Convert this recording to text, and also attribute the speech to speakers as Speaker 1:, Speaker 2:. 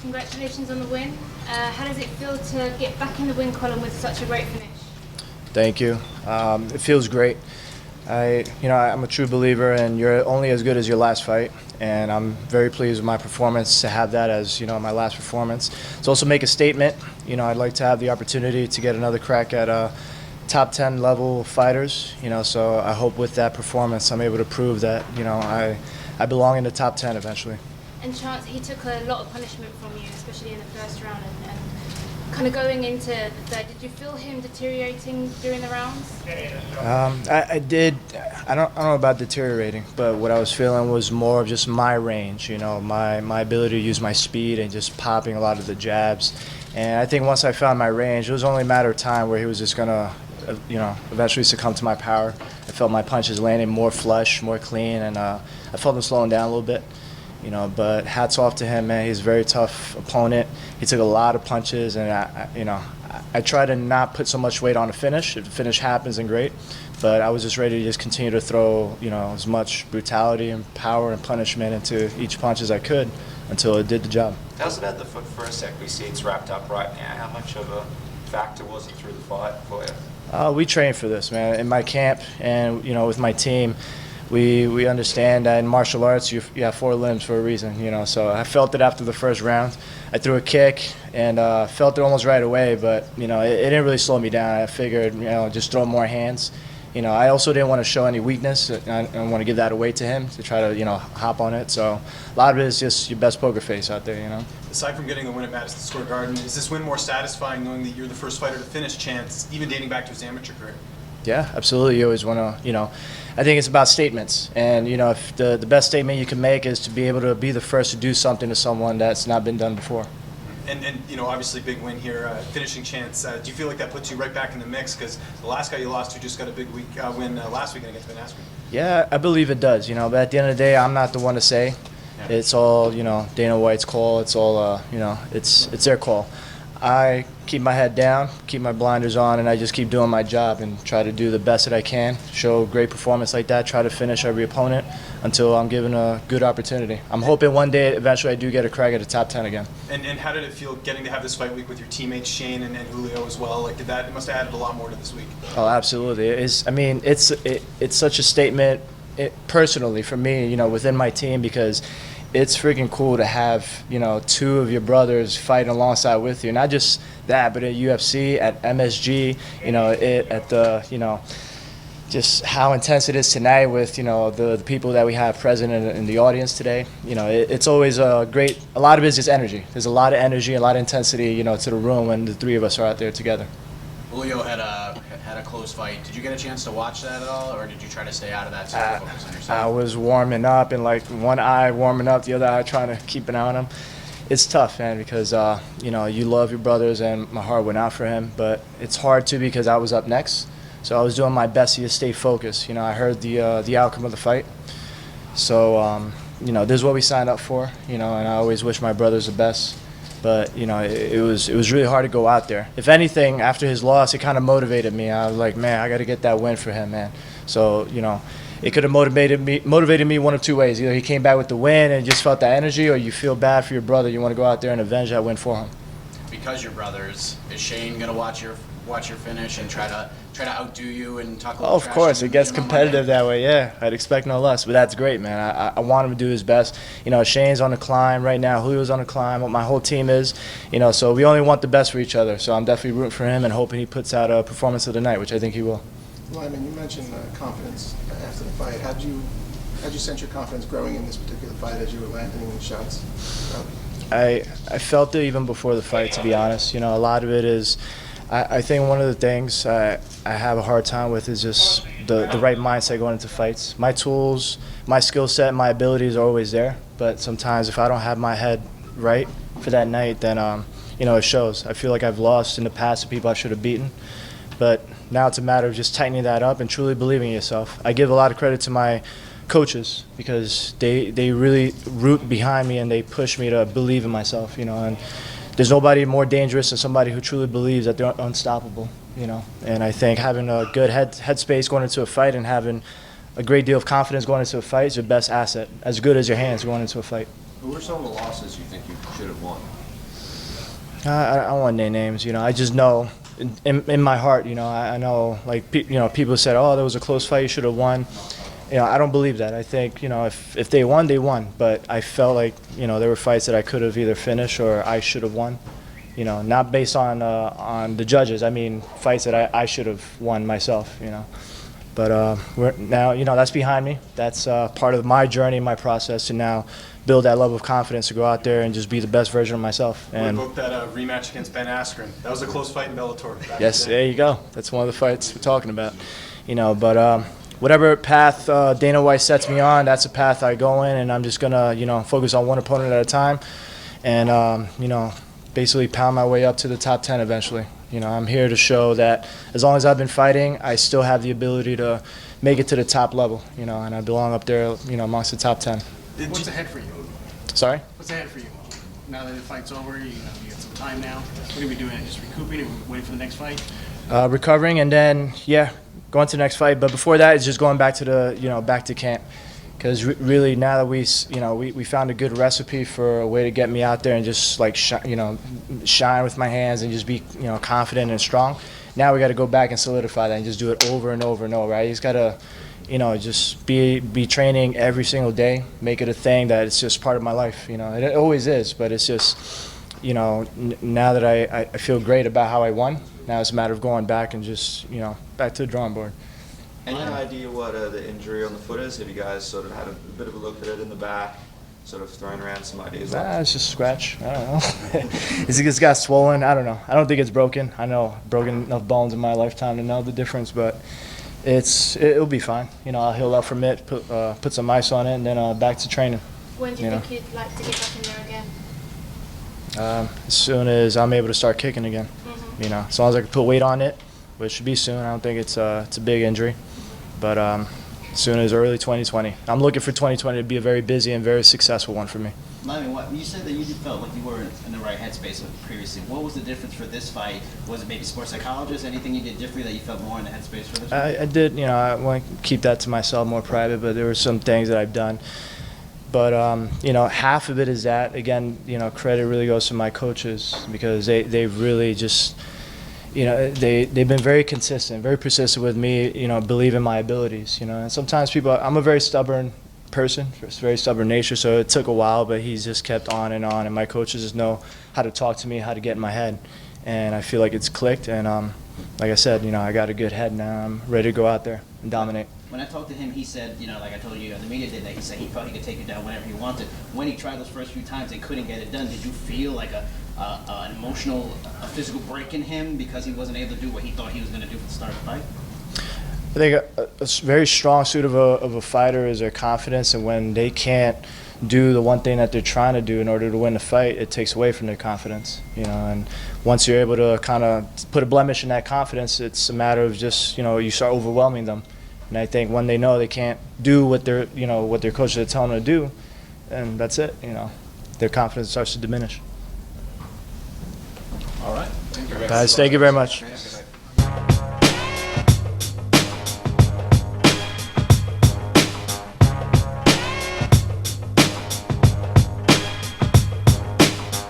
Speaker 1: Congratulations on the win. How does it feel to get back in the win column with such a great finish?
Speaker 2: Thank you. It feels great. I'm a true believer, and you're only as good as your last fight. And I'm very pleased with my performance to have that as my last performance. To also make a statement, I'd like to have the opportunity to get another crack at top 10 level fighters. So I hope with that performance I'm able to prove that I belong in the top 10 eventually.
Speaker 1: And Chance, he took a lot of punishment from you, especially in the first round, and kind of going into the third. Did you feel him deteriorating during the rounds?
Speaker 2: I did. I don't know about deteriorating, but what I was feeling was more of just my range, my ability to use my speed and just popping a lot of the jabs. And I think once I found my range, it was only a matter of time where he was just going to, eventually succumb to my power. I felt my punches landing more flush, more clean, and I felt him slowing down a little bit. But hats off to him, man. He's a very tough opponent. He took a lot of punches, and I try to not put so much weight on the finish. If the finish happens, then great. But I was just ready to just continue to throw, as much brutality and power and punishment into each punch as I could until it did the job.
Speaker 3: How's it at the first sec? We see it's wrapped up right now. How much of a factor was it through the fight for you?
Speaker 2: We trained for this, man. In my camp and with my team. We understand that in martial arts you have 4 limbs for a reason, So I felt it after the first round. I threw a kick and felt it almost right away, but it didn't really slow me down. I figured just throw more hands. I also didn't want to show any weakness. I don't want to give that away to him to try to hop on it. So a lot of it is just your best poker face out there,
Speaker 4: Aside from getting the win at Madison Square Garden, is this win more satisfying knowing that you're the first fighter to finish Chance, even dating back to his amateur career?
Speaker 2: Yeah, absolutely. You always want to, I think it's about statements. And, if the best statement you can make is to be able to be the first to do something to someone that's not been done before.
Speaker 4: And obviously big win here, finishing Chance. Do you feel like that puts you right back in the mix? Because the last guy you lost to just got a big win last weekend against Ben Askren.
Speaker 2: Yeah, I believe it does, but at the end of the day, I'm not the one to say. Yeah. It's all, Dana White's call. It's all, it's their call. I keep my head down, keep my blinders on, and I just keep doing my job and try to do the best that I can, show great performance like that, try to finish every opponent until I'm given a good opportunity. I'm hoping one day eventually I do get a crack at the top 10 again.
Speaker 4: And how did it feel getting to have this fight week with your teammates Shane and Julio as well? Like, it must have added a lot more to this week.
Speaker 2: Oh, absolutely. It's such a statement personally for me, within my team, because it's freaking cool to have 2 of your brothers fighting alongside with you. Not just that, but at UFC, at MSG, at the just how intense it is tonight with the people that we have present in the audience today. It's always a lot of it is just energy. There's a lot of energy, a lot of intensity, to the room when the 3 of us are out there together.
Speaker 5: Julio had a close fight. Did you get a chance to watch that at all, or did you try to stay out of that to focus on yourself?
Speaker 2: I was warming up, and one eye warming up, the other eye trying to keep an eye on him. It's tough, man, because you love your brothers, and my heart went out for him. But it's hard too because I was up next, so I was doing my best to just stay focused. I heard the outcome of the fight, so this is what we signed up for. And I always wish my brothers the best. But it was really hard to go out there. If anything, after his loss, it kind of motivated me. I was like, man, I got to get that win for him, man. So it could have motivated me one of 2 ways. Either he came back with the win and just felt that energy, or you feel bad for your brother. You want to go out there and avenge that win for him.
Speaker 5: Because you're brothers, is Shane gonna watch your finish and try to outdo you and talk a little trash?
Speaker 2: Of course, it gets competitive
Speaker 5: that
Speaker 2: way. Yeah, I'd expect no less. But that's great, man. I want him to do his best. Shane's on the climb right now. Julio's on the climb. What my whole team is. So we only want the best for each other. So I'm definitely rooting for him and hoping he puts out a performance of the night, which I think he will.
Speaker 6: Lyman, you mentioned confidence after the fight. How'd you sense your confidence growing in this particular fight as you were landing shots?
Speaker 2: I felt it even before the fight, to be honest. A lot of it is, I think one of the things I have a hard time with is just the right mindset going into fights. My tools, my skill set, my abilities are always there, but sometimes if I don't have my head right for that night, then it shows. I feel like I've lost in the past to people I should have beaten, but now it's a matter of just tightening that up and truly believing in yourself. I give a lot of credit to my coaches because they really root behind me and they push me to believe in myself, and there's nobody more dangerous than somebody who truly believes that they're unstoppable. you know. And I think having a good headspace going into a fight and having a great deal of confidence going into a fight is your best asset, as good as your hands going into a fight.
Speaker 7: Who are some of the losses you think you should have won?
Speaker 2: I don't want to name names, you know. I just know in my heart, you know, I know, like, you know, people said, oh, that was a close fight, you should have won. You know, I don't believe that. I think, you know, if they won, they won. But I felt like, you know, there were fights that I could have either finished or I should have won. You know, not based on the judges. I mean, fights that I should have won myself, you know. But we're now, you know, that's behind me. That's part of my journey, my process to now build that level of confidence to go out there and just be the best version of myself. And
Speaker 4: What about that rematch against Ben Askren? That was a close fight in Bellator.
Speaker 2: yes, there you go. That's one of the fights we're talking about. You know, but whatever path Dana White sets me on, that's a path I go in, and I'm just gonna, you know, focus on one opponent at a time, and you know, basically pound my way up to the top 10 eventually. You know, I'm here to show that as long as I've been fighting, I still have the ability to make it to the top level. You know, and I belong up there, you know, amongst the top 10.
Speaker 8: What's ahead for you?
Speaker 2: Sorry?
Speaker 8: What's ahead for you? Now that the fight's over, you got some time now. What are we doing? Just recouping and waiting for the next fight?
Speaker 2: Recovering, and then, yeah, going to the next fight. But before that, it's just going back to the, you know, back to camp. Because really, now that we found a good recipe for a way to get me out there and just like shine with my hands and just be, you know, confident and strong. Now we got to go back and solidify that and just do it over and over and over. Right? You just got to, you know, just be training every single day. Make it a thing that it's just part of my life. You know, it always is, but it's just, you know, now that I feel great about how I won. Now it's a matter of going back and just, you know, back to the drawing board.
Speaker 9: Any idea what the injury on the foot is? Have you guys sort of had a bit of a look at it in the back, sort of throwing around some ideas?
Speaker 2: It's just a scratch. I don't know. It's got swollen. I don't know. I don't think it's broken. I know I've broken enough bones in my lifetime to know the difference, but it'll be fine. You know, I'll heal up from it, put some ice on it, and then back to training.
Speaker 1: When do you think you'd like to get back in there again?
Speaker 2: As soon as I'm able to start kicking again. You know, as long as I can put weight on it, which should be soon. I don't think it's a big injury, but as soon as early 2020. I'm looking for 2020 to be a very busy and very successful one for me.
Speaker 10: Lyman, you said that you felt like you were in the right headspace previously. What was the difference for this fight? Was it maybe sports psychologist? Anything you did differently that you felt more in the headspace for this fight?
Speaker 2: I did. You know, I want to keep that to myself, more private. But there were some things that I've done. But, you know, half of it is that, again, you know, credit really goes to my coaches because they've really just, you know, they've been very consistent, very persistent with me, you know, believe in my abilities, you know. And sometimes I'm a very stubborn person, it's a very stubborn nature, so it took a while, but he's just kept on, and my coaches just know how to talk to me, how to get in my head. And I feel like it's clicked, and like I said, you know, I got a good head now. I'm ready to go out there and dominate.
Speaker 10: When I talked to him, he said, you know, like I told you, the media did that. He said he felt he could take you down whenever he wanted. When he tried those first few times and couldn't get it done, did you feel like an emotional, a physical break in him because he wasn't able to do what he thought he was going to do for the start of the fight?
Speaker 2: I think a very strong suit of a fighter is their confidence, and when they can't do the one thing that they're trying to do in order to win the fight, it takes away from their confidence. You know, and once you're able to kind of put a blemish in that confidence, it's a matter of just, you know, you start overwhelming them. And I think when they know they can't do what their coaches are telling them to do, and that's it. You know, their confidence starts to diminish.
Speaker 7: All right.
Speaker 2: Guys, thank you very much.